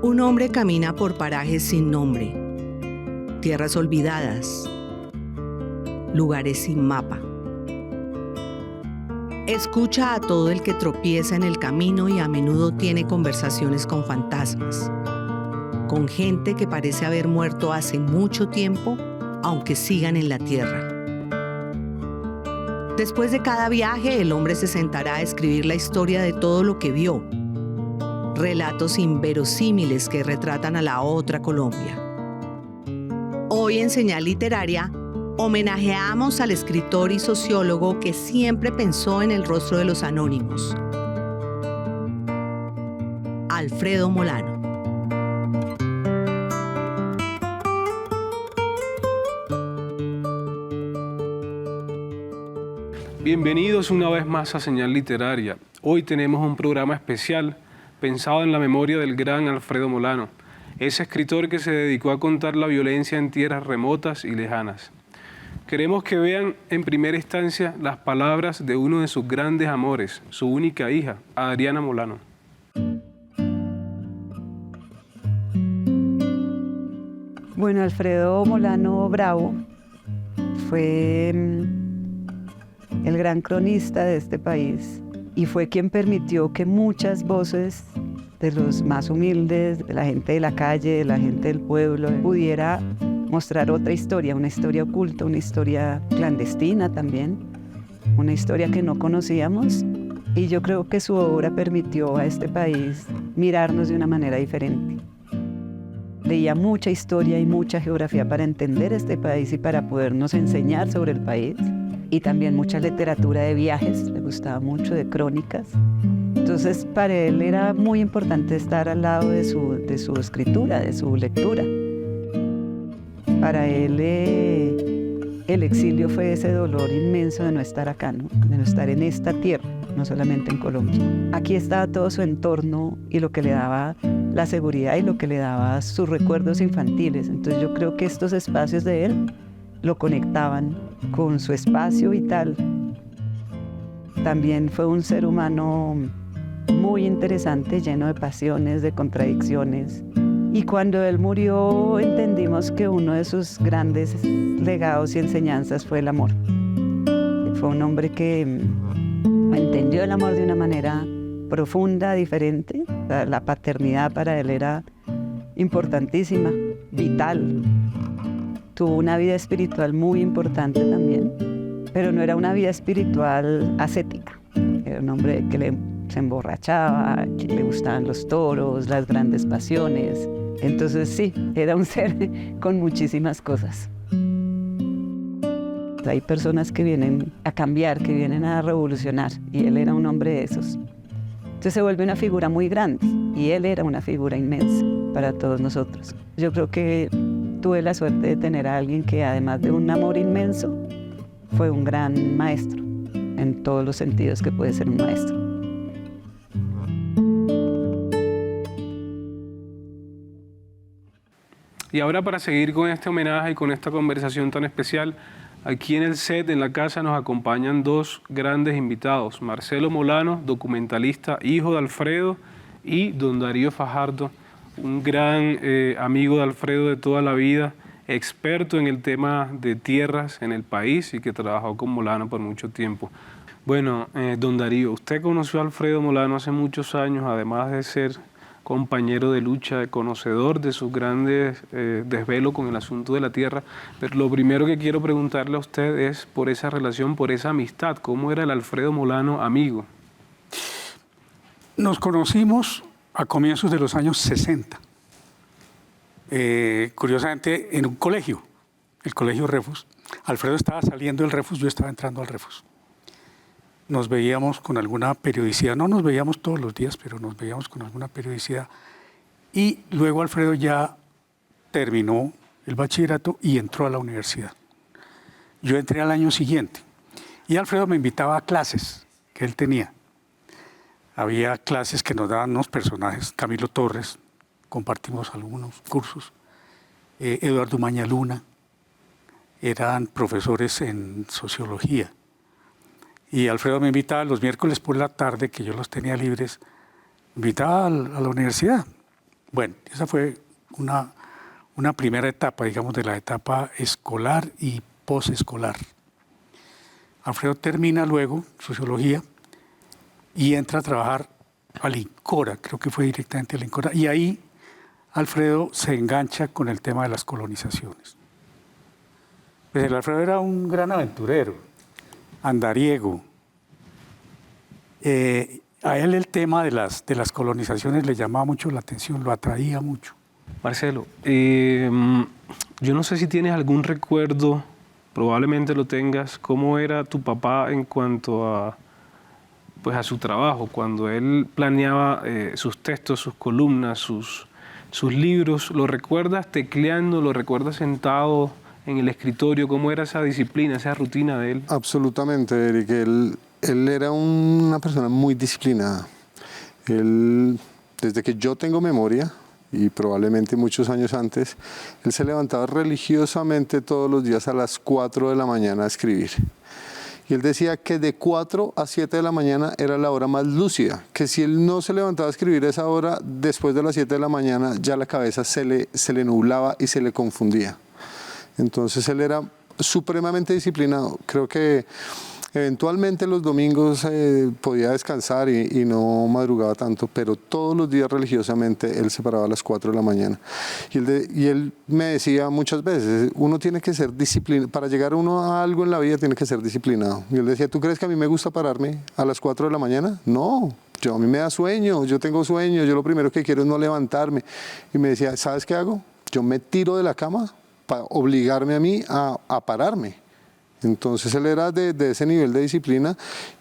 Un hombre camina por parajes sin nombre, tierras olvidadas, lugares sin mapa. Escucha a todo el que tropieza en el camino y a menudo tiene conversaciones con fantasmas, con gente que parece haber muerto hace mucho tiempo, aunque sigan en la tierra. Después de cada viaje, el hombre se sentará a escribir la historia de todo lo que vio. Relatos inverosímiles que retratan a la otra Colombia. Hoy en Señal Literaria, homenajeamos al escritor y sociólogo que siempre pensó en el rostro de los anónimos, Alfredo Molano. Bienvenidos una vez más a Señal Literaria. Hoy tenemos un programa especial pensado en la memoria del gran Alfredo Molano, ese escritor que se dedicó a contar la violencia en tierras remotas y lejanas. Queremos que vean en primera instancia las palabras de uno de sus grandes amores, su única hija, Adriana Molano. Bueno, Alfredo Molano Bravo fue el gran cronista de este país y fue quien permitió que muchas voces de los más humildes, de la gente de la calle, de la gente del pueblo, pudiera mostrar otra historia, una historia oculta, una historia clandestina también, una historia que no conocíamos, y yo creo que su obra permitió a este país mirarnos de una manera diferente. Leía mucha historia y mucha geografía para entender este país y para podernos enseñar sobre el país, y también mucha literatura de viajes, le gustaba mucho, de crónicas. Entonces para él era muy importante estar al lado de su escritura, de su lectura. Para él el exilio fue ese dolor inmenso de no estar acá, ¿no? De no estar en esta tierra, no solamente en Colombia. Aquí estaba todo su entorno y lo que le daba la seguridad y lo que le daba sus recuerdos infantiles. Entonces yo creo que estos espacios de él lo conectaban con su espacio vital. También fue un ser humano muy interesante, lleno de pasiones, de contradicciones. Y cuando él murió, entendimos que uno de sus grandes legados y enseñanzas fue el amor. Fue un hombre que entendió el amor de una manera profunda, diferente. La paternidad para él era importantísima, vital. Tuvo una vida espiritual muy importante también, pero no era una vida espiritual ascética. Era un hombre que se emborrachaba, que le gustaban los toros, las grandes pasiones. Entonces sí, era un ser con muchísimas cosas. Hay personas que vienen a cambiar, que vienen a revolucionar, y él era un hombre de esos. Entonces se vuelve una figura muy grande, y él era una figura inmensa para todos nosotros. Yo creo que tuve la suerte de tener a alguien que, además de un amor inmenso, fue un gran maestro, en todos los sentidos que puede ser un maestro. Y ahora, para seguir con este homenaje y con esta conversación tan especial, aquí en el set, en la casa, nos acompañan dos grandes invitados. Marcelo Molano, documentalista, hijo de Alfredo, y don Darío Fajardo, un gran amigo de Alfredo de toda la vida, experto en el tema de tierras en el país y que trabajó con Molano por mucho tiempo. Bueno, don Darío, usted conoció a Alfredo Molano hace muchos años, además de ser compañero de lucha, conocedor de sus grandes desvelos con el asunto de la tierra, pero lo primero que quiero preguntarle a usted es por esa relación, por esa amistad. ¿Cómo era el Alfredo Molano amigo? Nos conocimos a comienzos de los años 60, curiosamente en un colegio, el Colegio Refus. Alfredo estaba saliendo del Refus, yo estaba entrando al Refus. Nos veíamos con alguna periodicidad, no nos veíamos todos los días, pero nos veíamos con alguna periodicidad. Y luego Alfredo ya terminó el bachillerato y entró a la universidad. Yo entré al año siguiente y Alfredo me invitaba a clases que él tenía. Había clases que nos daban unos personajes, Camilo Torres, compartimos algunos cursos, Eduardo Maña Luna, eran profesores en sociología. Y Alfredo me invitaba los miércoles por la tarde, que yo los tenía libres, me invitaba a la universidad. Bueno, esa fue una primera etapa, digamos, de la etapa escolar y posescolar. Alfredo termina luego sociología y entra a trabajar al INCORA, creo que fue directamente al INCORA, y ahí Alfredo se engancha con el tema de las colonizaciones. Pues el Alfredo era un gran aventurero, andariego. A él el tema de las colonizaciones le llamaba mucho la atención, lo atraía mucho. Marcelo, yo no sé si tienes algún recuerdo, probablemente lo tengas, cómo era tu papá en cuanto a, pues, a su trabajo, cuando él planeaba sus textos, sus columnas, sus libros. ¿Lo recuerdas tecleando, lo recuerdas sentado en el escritorio? ¿Cómo era esa disciplina, esa rutina de él? Absolutamente, Eric. Él era una persona muy disciplinada. Él, desde que yo tengo memoria, y probablemente muchos años antes, él se levantaba religiosamente todos los días a las 4 de la mañana a escribir. Y él decía que de 4 a 7 de la mañana era la hora más lúcida, que si él no se levantaba a escribir a esa hora, después de las 7 de la mañana ya la cabeza se le nublaba y se le confundía. Entonces él era supremamente disciplinado. Creo que eventualmente los domingos podía descansar y no madrugaba tanto, pero todos los días religiosamente él se paraba a las 4 de la mañana. Y él me decía muchas veces, uno tiene que ser disciplinado, para llegar uno a algo en la vida tiene que ser disciplinado. Y él decía, ¿tú crees que a mí me gusta pararme a las 4 de la mañana? No, a mí me da sueño, yo tengo sueño, yo lo primero que quiero es no levantarme. Y me decía, ¿sabes qué hago? Yo me tiro de la cama para obligarme a mí a pararme. Entonces él era de ese nivel de disciplina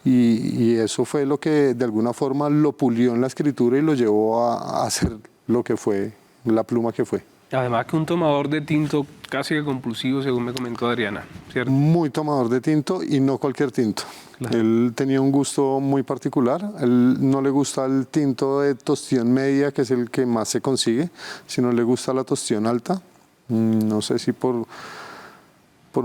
y eso fue lo que de alguna forma lo pulió en la escritura y lo llevó a hacer lo que fue, la pluma que fue. Además que un tomador de tinto casi que compulsivo, según me comentó Adriana, ¿cierto? Muy tomador de tinto y no cualquier tinto. Claro. Él tenía un gusto muy particular. Él no le gusta el tinto de tostión media, que es el que más se consigue, sino le gusta la tostión alta. No sé si por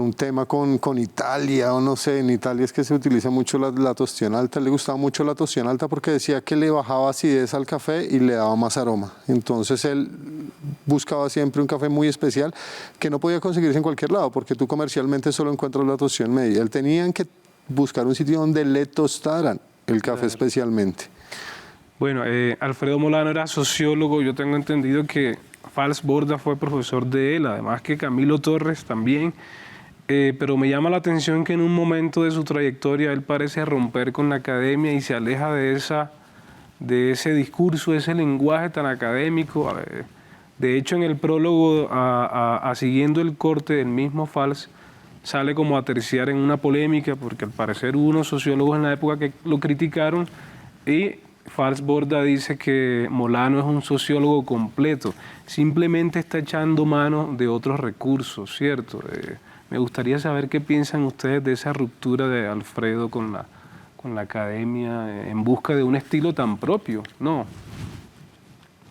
un tema con Italia o no sé, en Italia es que se utiliza mucho la tostión alta. Le gustaba mucho la tostión alta porque decía que le bajaba acidez al café y le daba más aroma. Entonces él buscaba siempre un café muy especial que no podía conseguirse en cualquier lado porque tú comercialmente solo encuentras la tostión media. Él tenía que buscar un sitio donde le tostaran el café especialmente. Bueno, Alfredo Molano era sociólogo. Yo tengo entendido que Fals Borda fue profesor de él, además que Camilo Torres también. Pero me llama la atención que en un momento de su trayectoria él parece romper con la academia y se aleja de ese discurso, de ese lenguaje tan académico. De hecho, en el prólogo a Siguiendo el corte del mismo Fals, sale como a terciar en una polémica, porque al parecer hubo unos sociólogos en la época que lo criticaron y Fals Borda dice que Molano es un sociólogo completo, simplemente está echando mano de otros recursos, ¿cierto? Me gustaría saber qué piensan ustedes de esa ruptura de Alfredo con la academia en busca de un estilo tan propio, ¿no?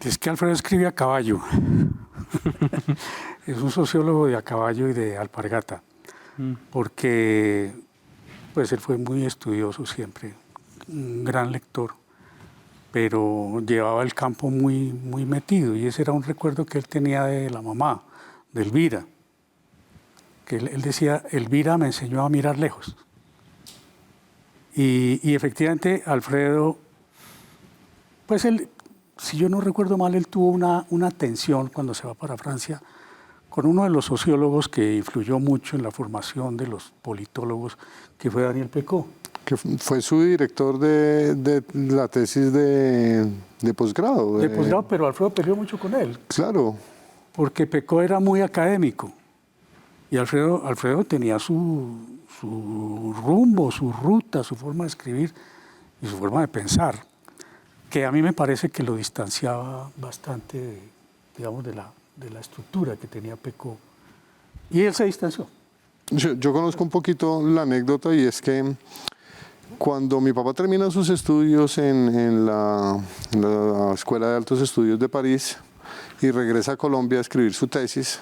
Es que Alfredo escribe a caballo. Es un sociólogo de a caballo y de alpargata, porque pues él fue muy estudioso siempre, un gran lector, pero llevaba el campo muy, muy metido y ese era un recuerdo que él tenía de la mamá, de Elvira. Que él decía, Elvira me enseñó a mirar lejos. Y efectivamente Alfredo, pues él, si yo no recuerdo mal, él tuvo una tensión cuando se va para Francia con uno de los sociólogos que influyó mucho en la formación de los politólogos, que fue Daniel Pecot. Que fue su director de la tesis de posgrado. De posgrado, pero Alfredo peleó mucho con él. Claro. Porque Pecot era muy académico. Y Alfredo tenía su rumbo, su ruta, su forma de escribir y su forma de pensar, que a mí me parece que lo distanciaba bastante, digamos, de la estructura que tenía Pecot. Y él se distanció. Yo conozco un poquito la anécdota y es que cuando mi papá termina sus estudios en la Escuela de Altos Estudios de París y regresa a Colombia a escribir su tesis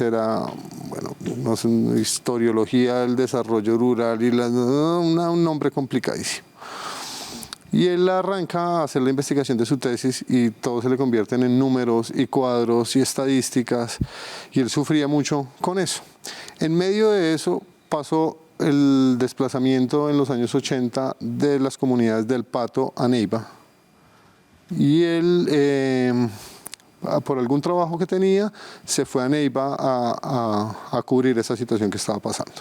era, bueno, no sé, historiología del desarrollo rural y un nombre complicadísimo. Y él arranca a hacer la investigación de su tesis y todo se le convierte en números y cuadros y estadísticas, y él sufría mucho con eso. En medio de eso pasó el desplazamiento en los años 80 de las comunidades del Pato a Neiva, y él, por algún trabajo que tenía, se fue a Neiva a cubrir esa situación que estaba pasando.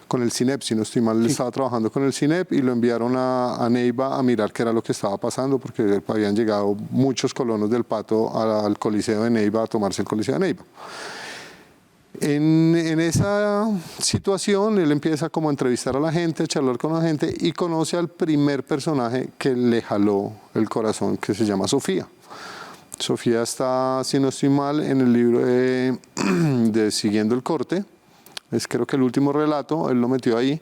Con el CINEP, si no estoy mal, él estaba trabajando con el CINEP y lo enviaron a Neiva a mirar qué era lo que estaba pasando, porque habían llegado muchos colonos del Pato al Coliseo de Neiva a tomarse el Coliseo de Neiva. En esa situación, él empieza como a entrevistar a la gente, a charlar con la gente, y conoce al primer personaje que le jaló el corazón, que se llama Sofía. Sofía está, si no estoy mal, en el libro de Siguiendo el Corte. Es creo que el último relato, él lo metió ahí,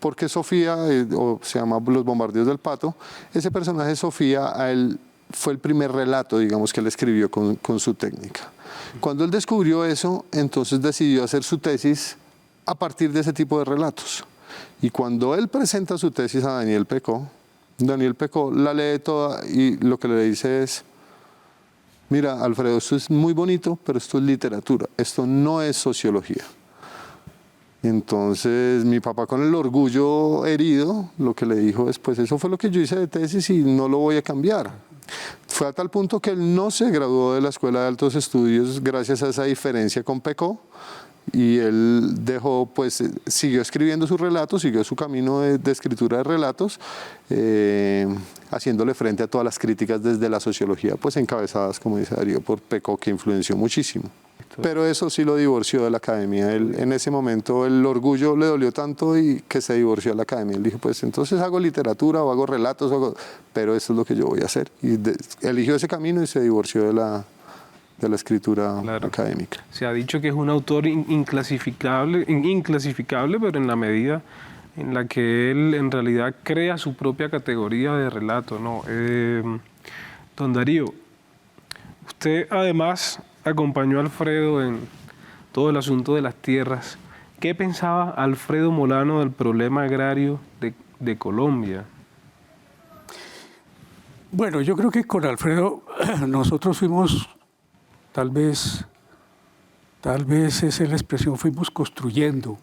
porque Sofía, o se llama Los Bombardeos del Pato, ese personaje Sofía, a él fue el primer relato, digamos, que él escribió con su técnica. Cuando él descubrió eso, entonces decidió hacer su tesis a partir de ese tipo de relatos. Y cuando él presenta su tesis a Daniel Pecó la lee toda y lo que le dice es: mira, Alfredo, esto es muy bonito, pero esto es literatura, esto no es sociología. Entonces mi papá, con el orgullo herido, lo que le dijo es: pues eso fue lo que yo hice de tesis y no lo voy a cambiar. Fue a tal punto que él no se graduó de la Escuela de Altos Estudios gracias a esa diferencia con Pecó, y él dejó, pues siguió escribiendo sus relatos, siguió su camino de escritura de relatos, haciéndole frente a todas las críticas desde la sociología, pues encabezadas, como dice Darío, por Pecó, que influenció muchísimo. Pero eso sí lo divorció de la academia. Él, en ese momento, el orgullo le dolió tanto y que se divorció de la academia. Él dijo: pues entonces hago literatura o hago relatos, pero eso es lo que yo voy a hacer. Y eligió ese camino y se divorció de la escritura académica. Se ha dicho que es un autor inclasificable, pero en la medida en la que él en realidad crea su propia categoría de relato, ¿no? Don Darío, usted además acompañó a Alfredo en todo el asunto de las tierras. ¿Qué pensaba Alfredo Molano del problema agrario de Colombia? Bueno, yo creo que con Alfredo nosotros fuimos, tal vez esa es la expresión, fuimos construyendo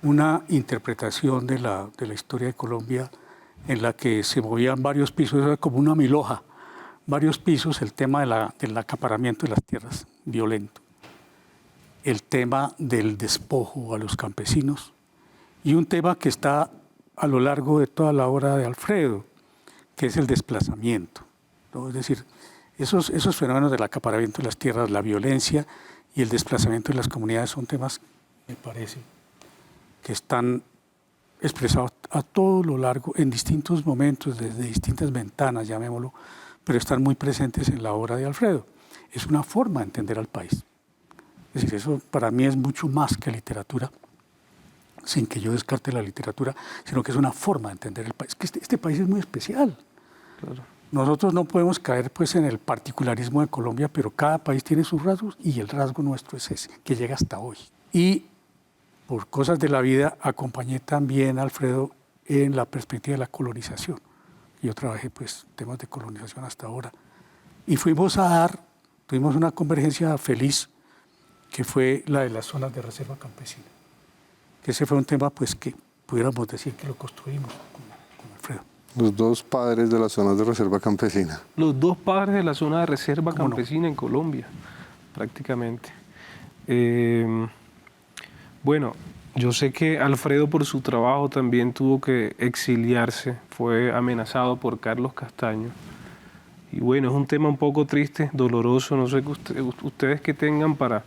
una interpretación de la historia de Colombia en la que se movían varios pisos, era como una milhoja, varios pisos, el tema del acaparamiento de las tierras violento, el tema del despojo a los campesinos, y un tema que está a lo largo de toda la obra de Alfredo, que es el desplazamiento, ¿no? Es decir, esos fenómenos del acaparamiento de las tierras, la violencia y el desplazamiento de las comunidades son temas, me parece, que están expresados a todo lo largo, en distintos momentos, desde distintas ventanas, llamémoslo, pero están muy presentes en la obra de Alfredo. Es una forma de entender al país. Es decir, eso para mí es mucho más que literatura, sin que yo descarte la literatura, sino que es una forma de entender el país. Que este país es muy especial. Claro. Nosotros no podemos caer pues en el particularismo de Colombia, pero cada país tiene sus rasgos y el rasgo nuestro es ese, que llega hasta hoy. Y por cosas de la vida acompañé también a Alfredo en la perspectiva de la colonización. Yo trabajé pues temas de colonización hasta ahora. Y tuvimos una convergencia feliz, que fue la de las zonas de reserva campesina. Que ese fue un tema pues que pudiéramos decir que lo construimos con Alfredo. Los dos padres de las zonas de reserva campesina. Los dos padres de la zona de reserva campesina en Colombia, prácticamente. Bueno, yo sé que Alfredo por su trabajo también tuvo que exiliarse, fue amenazado por Carlos Castaño. Y bueno, es un tema un poco triste, doloroso, no sé ustedes que tengan para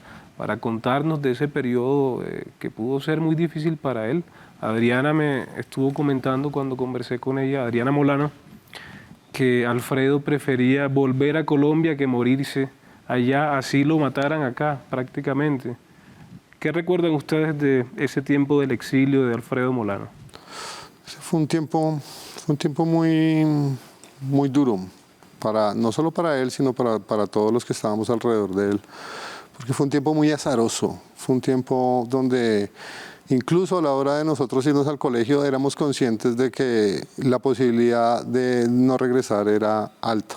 contarnos de ese periodo que pudo ser muy difícil para él. Adriana me estuvo comentando cuando conversé con ella, Adriana Molano, que Alfredo prefería volver a Colombia que morirse allá, así lo mataran acá prácticamente. ¿Qué recuerdan ustedes de ese tiempo del exilio de Alfredo Molano? Fue un tiempo muy, muy duro, no solo para él, sino para todos los que estábamos alrededor de él, porque fue un tiempo muy azaroso, fue un tiempo donde Incluso a la hora de nosotros irnos al colegio éramos conscientes de que la posibilidad de no regresar era alta.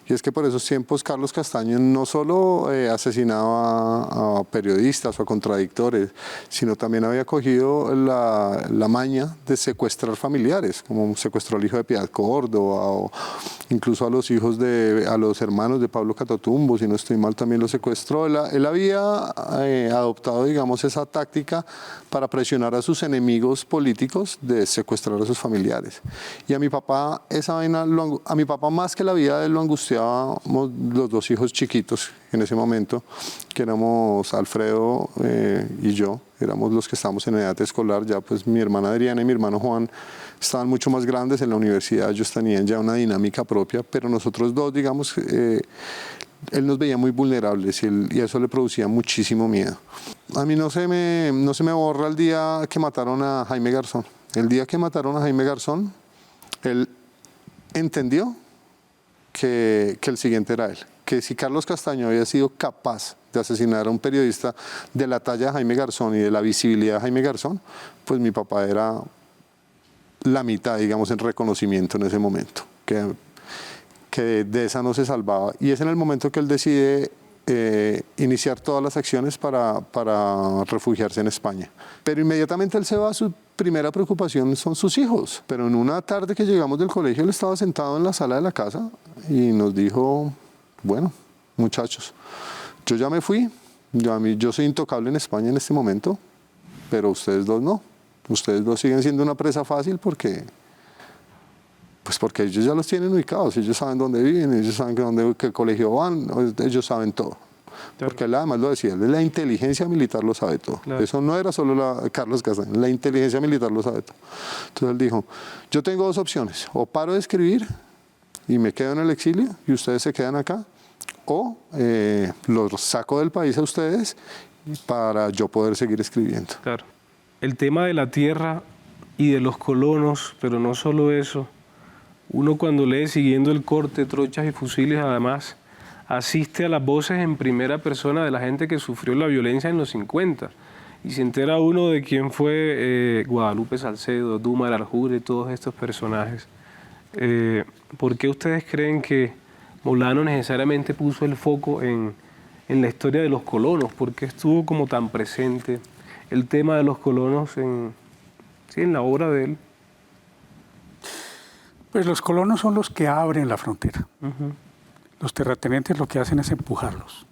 Y es que por esos tiempos Carlos Castaño no solo asesinaba a periodistas o a contradictores, sino también había cogido la maña de secuestrar familiares, como secuestró al hijo de Piedad Córdoba, o incluso a los hijos a los hermanos de Pablo Catotumbo, si no estoy mal, también lo secuestró. Él había adoptado, digamos, esa táctica para presionar a sus enemigos políticos de secuestrar a sus familiares. Y a mi papá, esa vaina, a mi papá más que la vida de él lo angustiábamos los dos hijos chiquitos en ese momento, que éramos Alfredo y yo, éramos los que estábamos en edad escolar. Ya pues mi hermana Adriana y mi hermano Juan estaban mucho más grandes en la universidad, ellos tenían ya una dinámica propia, pero nosotros dos, digamos, él nos veía muy vulnerables y eso le producía muchísimo miedo. A mí no se me borra el día que mataron a Jaime Garzón. El día que mataron a Jaime Garzón, él entendió que el siguiente era él, que si Carlos Castaño había sido capaz de asesinar a un periodista de la talla de Jaime Garzón y de la visibilidad de Jaime Garzón, pues mi papá era la mitad, digamos, en reconocimiento en ese momento, que de esa no se salvaba. Y es en el momento que él decide iniciar todas las acciones para refugiarse en España. Pero inmediatamente él se va, su primera preocupación son sus hijos. Pero en una tarde que llegamos del colegio, él estaba sentado en la sala de la casa y nos dijo, bueno, muchachos, yo ya me fui, yo soy intocable en España en este momento, pero ustedes dos no. Ustedes dos siguen siendo una presa fácil porque ellos ya los tienen ubicados, ellos saben dónde viven, ellos saben qué colegio van, ellos saben todo. Claro. Porque él además lo decía, la inteligencia militar lo sabe todo. Claro. Eso no era solo Carlos Castaño, la inteligencia militar lo sabe todo. Entonces él dijo, yo tengo dos opciones, o paro de escribir y me quedo en el exilio y ustedes se quedan acá, o los saco del país a ustedes para yo poder seguir escribiendo. Claro. El tema de la tierra y de los colonos, pero no solo eso. Uno cuando lee Siguiendo el corte, trochas y fusiles, además, asiste a las voces en primera persona de la gente que sufrió la violencia en los 50. Y se entera uno de quién fue Guadalupe Salcedo, Duma Aljure, todos estos personajes. ¿Por qué ustedes creen que Molano necesariamente puso el foco en la historia de los colonos? ¿Por qué estuvo como tan presente el tema de los colonos en la obra de él? Pues los colonos son los que abren la frontera. Uh-huh. Los terratenientes lo que hacen es empujarlos,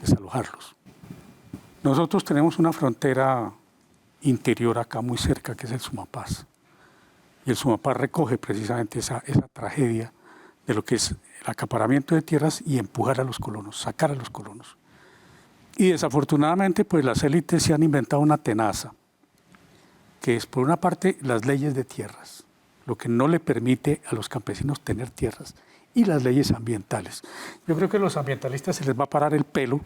desalojarlos. Nosotros tenemos una frontera interior acá muy cerca, que es el Sumapaz. Y el Sumapaz recoge precisamente esa tragedia de lo que es el acaparamiento de tierras y empujar a los colonos, sacar a los colonos. Y desafortunadamente, pues las élites se han inventado una tenaza, que es por una parte las leyes de tierras, lo que no le permite a los campesinos tener tierras, y las leyes ambientales. Yo creo que a los ambientalistas se les va a parar el pelo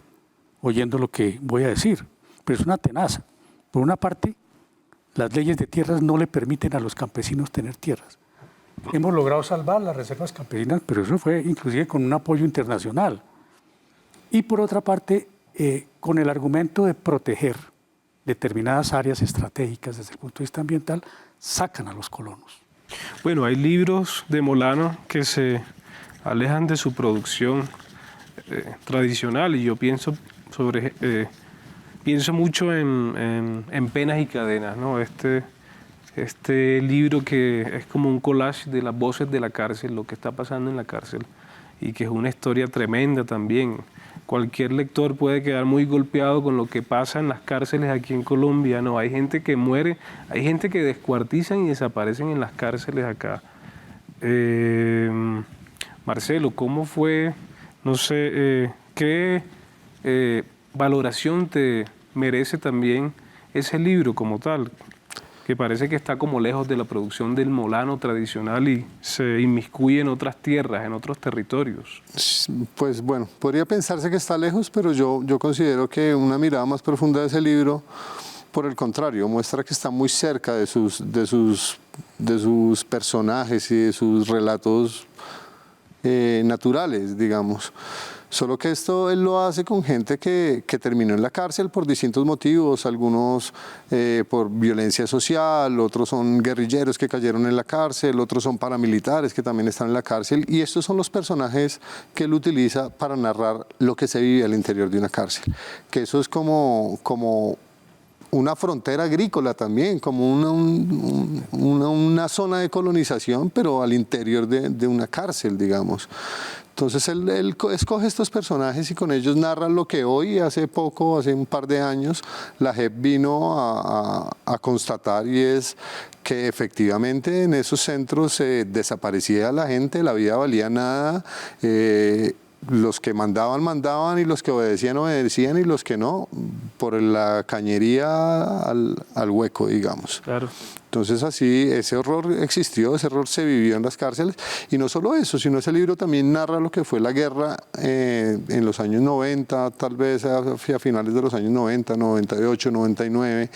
oyendo lo que voy a decir, pero es una tenaza. Por una parte, las leyes de tierras no le permiten a los campesinos tener tierras. Hemos logrado salvar las reservas campesinas, pero eso fue inclusive con un apoyo internacional. Y por otra parte, con el argumento de proteger determinadas áreas estratégicas desde el punto de vista ambiental, sacan a los colonos. Bueno, hay libros de Molano que se alejan de su producción tradicional y yo pienso mucho en Penas y Cadenas, ¿no? Este libro que es como un collage de las voces de la cárcel, lo que está pasando en la cárcel, y que es una historia tremenda también. Cualquier lector puede quedar muy golpeado con lo que pasa en las cárceles aquí en Colombia. No, hay gente que muere, hay gente que descuartizan y desaparecen en las cárceles acá. Marcelo, ¿cómo fue? No sé, ¿qué valoración te merece también ese libro como tal? Que parece que está como lejos de la producción del Molano tradicional y se inmiscuye en otras tierras, en otros territorios. Pues bueno, podría pensarse que está lejos, pero yo considero que una mirada más profunda de ese libro, por el contrario, muestra que está muy cerca de sus personajes y de sus relatos naturales, digamos. Solo que esto él lo hace con gente que terminó en la cárcel por distintos motivos, algunos por violencia social, otros son guerrilleros que cayeron en la cárcel, otros son paramilitares que también están en la cárcel, y estos son los personajes que él utiliza para narrar lo que se vive al interior de una cárcel, que eso es como una frontera agrícola también, como una zona de colonización, pero al interior de una cárcel, digamos. Entonces él escoge estos personajes y con ellos narra lo que hoy, hace un par de años, la JEP vino a constatar, y es que efectivamente en esos centros desaparecía la gente, la vida valía nada, los que mandaban y los que obedecían y los que no, por la cañería al hueco, digamos. Claro. Entonces así, ese horror existió, ese horror se vivió en las cárceles, y no solo eso, sino ese libro también narra lo que fue la guerra en los años 90, tal vez a finales de los años 90, 98, 99,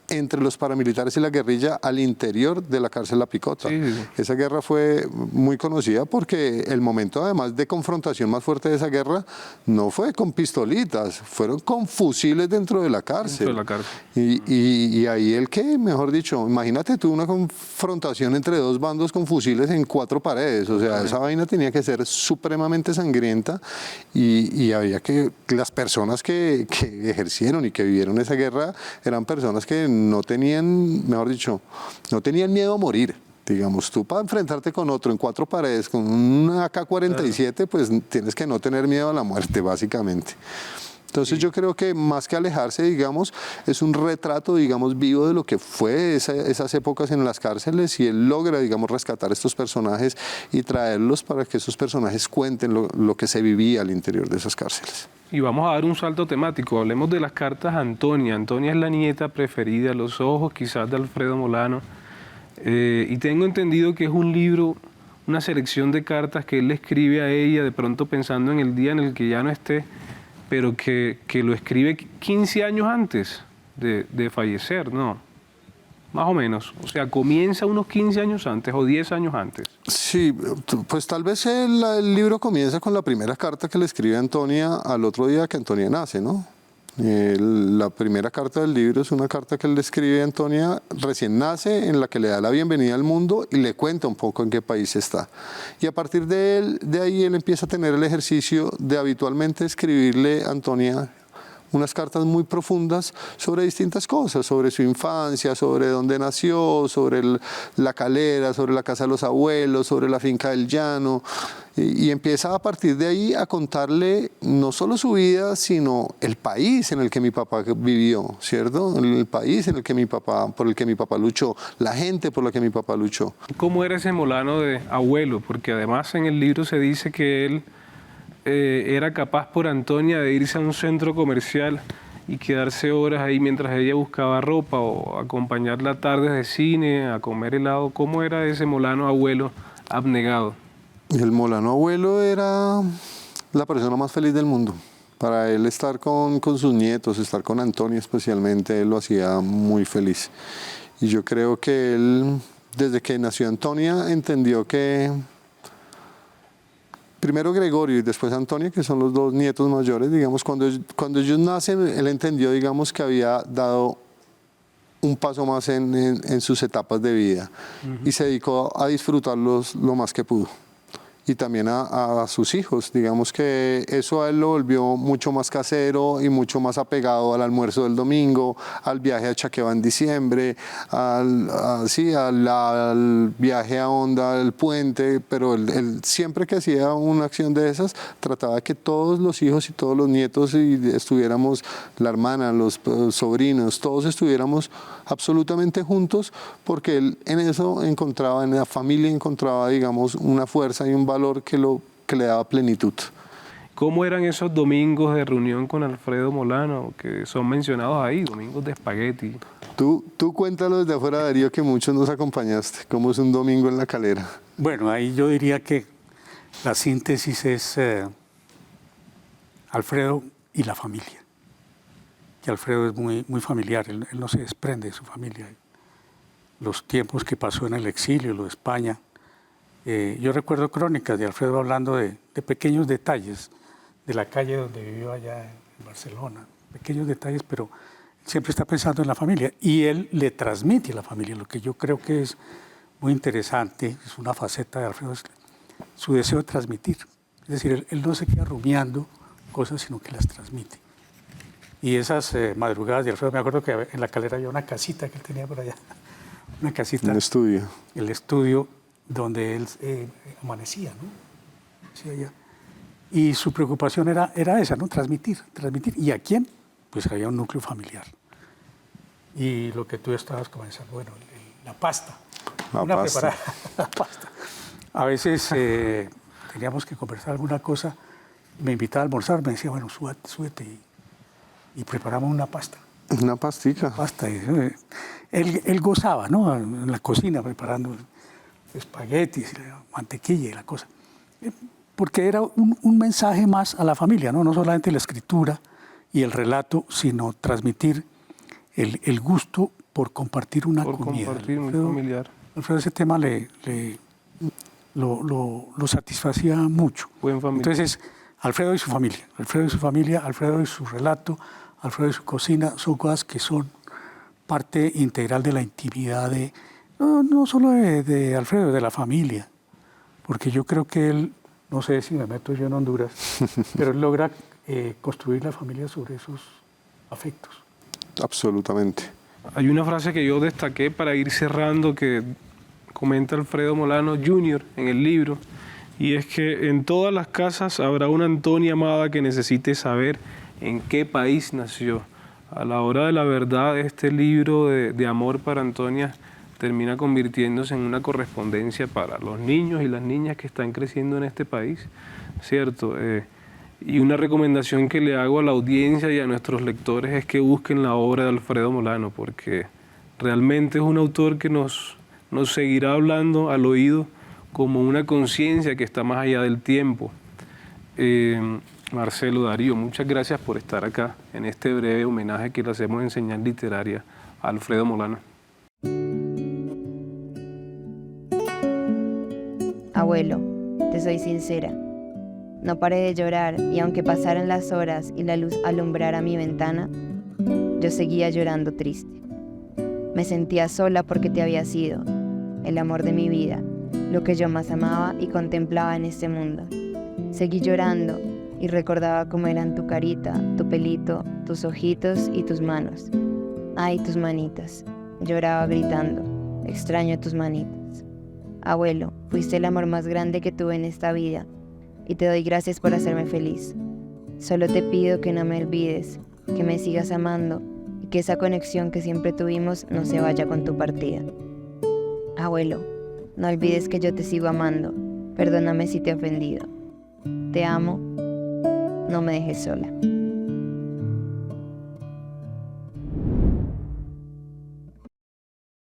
entre los paramilitares y la guerrilla al interior de la cárcel La Picota. Sí. Esa guerra fue muy conocida porque el momento además de confrontación más fuerte de esa guerra no fue con pistolitas, fueron con fusiles dentro de la cárcel. Dentro de la cárcel. Y ahí mejor dicho, imagínate tú una confrontación entre dos bandos con fusiles en 4 paredes, o sea, esa vaina tenía que ser supremamente sangrienta, y había que, las personas que ejercieron y que vivieron esa guerra eran personas que no tenían, mejor dicho, no tenían miedo a morir. Digamos, tú para enfrentarte con otro en 4 paredes, con un AK-47, claro, pues tienes que no tener miedo a la muerte, básicamente. Entonces yo creo que más que alejarse, digamos, es un retrato, digamos, vivo de lo que fue esas épocas en las cárceles, y él logra, digamos, rescatar estos personajes y traerlos para que esos personajes cuenten lo que se vivía al interior de esas cárceles. Y vamos a dar un salto temático, hablemos de las cartas a Antonia. Antonia es la nieta preferida, los ojos quizás de Alfredo Molano, y tengo entendido que es un libro, una selección de cartas que él le escribe a ella, de pronto pensando en el día en el que ya no esté, pero que lo escribe 15 años antes de fallecer, ¿no? Más o menos, o sea, comienza unos 15 años antes o 10 años antes. Sí, pues tal vez el libro comienza con la primera carta que le escribe Antonia al otro día que Antonia nace, ¿no? La primera carta del libro es una carta que él le escribe a Antonia recién nace, en la que le da la bienvenida al mundo y le cuenta un poco en qué país está. Y a partir de ahí él empieza a tener el ejercicio de habitualmente escribirle a Antonia unas cartas muy profundas sobre distintas cosas, sobre su infancia, sobre dónde nació, sobre la calera, sobre la casa de los abuelos, sobre la finca del llano, y empieza a partir de ahí a contarle no solo su vida, sino el país en el que mi papá vivió, ¿cierto? El país en el que por el que mi papá luchó, la gente por la que mi papá luchó. ¿Cómo era ese Molano de abuelo? Porque además en el libro se dice que él era capaz por Antonia de irse a un centro comercial y quedarse horas ahí mientras ella buscaba ropa, o acompañarla a tardes de cine, a comer helado. ¿Cómo era ese Molano abuelo abnegado? El Molano abuelo era la persona más feliz del mundo. Para él estar con sus nietos, estar con Antonia especialmente, él lo hacía muy feliz. Y yo creo que él, desde que nació Antonia, entendió que primero Gregorio y después Antonia, que son los 2 nietos mayores, digamos, cuando ellos nacen, él entendió, digamos, que había dado un paso más en sus etapas de vida, y se dedicó a disfrutarlos lo más que pudo. Y también a sus hijos, digamos que eso a él lo volvió mucho más casero y mucho más apegado al almuerzo del domingo, al viaje a Chaqueba en diciembre, al viaje a Honda, al puente, pero él siempre que hacía una acción de esas, trataba de que todos los hijos y todos los nietos estuviéramos, la hermana, los sobrinos, todos estuviéramos absolutamente juntos, porque él en eso encontraba, en la familia encontraba, digamos, una fuerza y un valor que le daba plenitud. ¿Cómo eran esos domingos de reunión con Alfredo Molano, que son mencionados ahí, domingos de espagueti? Tú cuéntalo desde afuera, Darío, que muchos nos acompañaste. ¿Cómo es un domingo en La Calera? Bueno, ahí yo diría que la síntesis es Alfredo y la familia. Que Alfredo es muy, muy familiar, él no se desprende de su familia. Los tiempos que pasó en el exilio, lo de España, Yo recuerdo crónicas de Alfredo hablando de pequeños detalles de la calle donde vivió allá en Barcelona, pequeños detalles, pero siempre está pensando en la familia y él le transmite a la familia, lo que yo creo que es muy interesante, es una faceta de Alfredo, es su deseo de transmitir. Es decir, él no se queda rumiando cosas, sino que las transmite. Y esas madrugadas de Alfredo, me acuerdo que en La Calera había una casita que él tenía por allá, una casita. Un estudio. El estudio donde él amanecía, ¿no? Sí, allá. Y su preocupación era esa, ¿no? Transmitir. ¿Y a quién? Pues había un núcleo familiar. Y lo que tú estabas comenzando, bueno, la pasta. La pasta. La pasta. A veces teníamos que conversar alguna cosa, me invitaba a almorzar, me decía, bueno, súbete y preparamos una pasta. Una pastica. Pasta. Él gozaba, ¿no? En la cocina preparando espaguetis, mantequilla y la cosa. Porque era un mensaje más a la familia, ¿no? No solamente la escritura y el relato, sino transmitir el gusto por compartir una comida. Por compartir, muy familiar. Alfredo, ese tema lo satisfacía mucho. Buen familiar. Entonces, Alfredo y su familia, Alfredo y su relato, Alfredo y su cocina, son cosas que son parte integral de la intimidad no solo de Alfredo, de la familia. Porque yo creo que él, no sé si me meto yo en Honduras, pero él logra construir la familia sobre esos afectos. Absolutamente. Hay una frase que yo destaqué para ir cerrando que comenta Alfredo Molano Jr. en el libro, y es que en todas las casas habrá una Antonia amada que necesite saber en qué país nació. A la hora de la verdad, este libro de amor para Antonia termina convirtiéndose en una correspondencia para los niños y las niñas que están creciendo en este país, ¿cierto? Y una recomendación que le hago a la audiencia y a nuestros lectores es que busquen la obra de Alfredo Molano, porque realmente es un autor que nos seguirá hablando al oído como una conciencia que está más allá del tiempo. Marcelo, Darío, muchas gracias por estar acá en este breve homenaje que le hacemos en Señal Literaria a Alfredo Molano. Abuelo, te soy sincera. No paré de llorar y aunque pasaran las horas y la luz alumbrara mi ventana, yo seguía llorando triste. Me sentía sola porque te habías ido, el amor de mi vida, lo que yo más amaba y contemplaba en este mundo. Seguí llorando y recordaba cómo eran tu carita, tu pelito, tus ojitos y tus manos. Ay, tus manitas. Lloraba gritando, extraño tus manitas. Abuelo, fuiste el amor más grande que tuve en esta vida y te doy gracias por hacerme feliz. Solo te pido que no me olvides, que me sigas amando y que esa conexión que siempre tuvimos no se vaya con tu partida. Abuelo, no olvides que yo te sigo amando. Perdóname si te he ofendido. Te amo. No me dejes sola.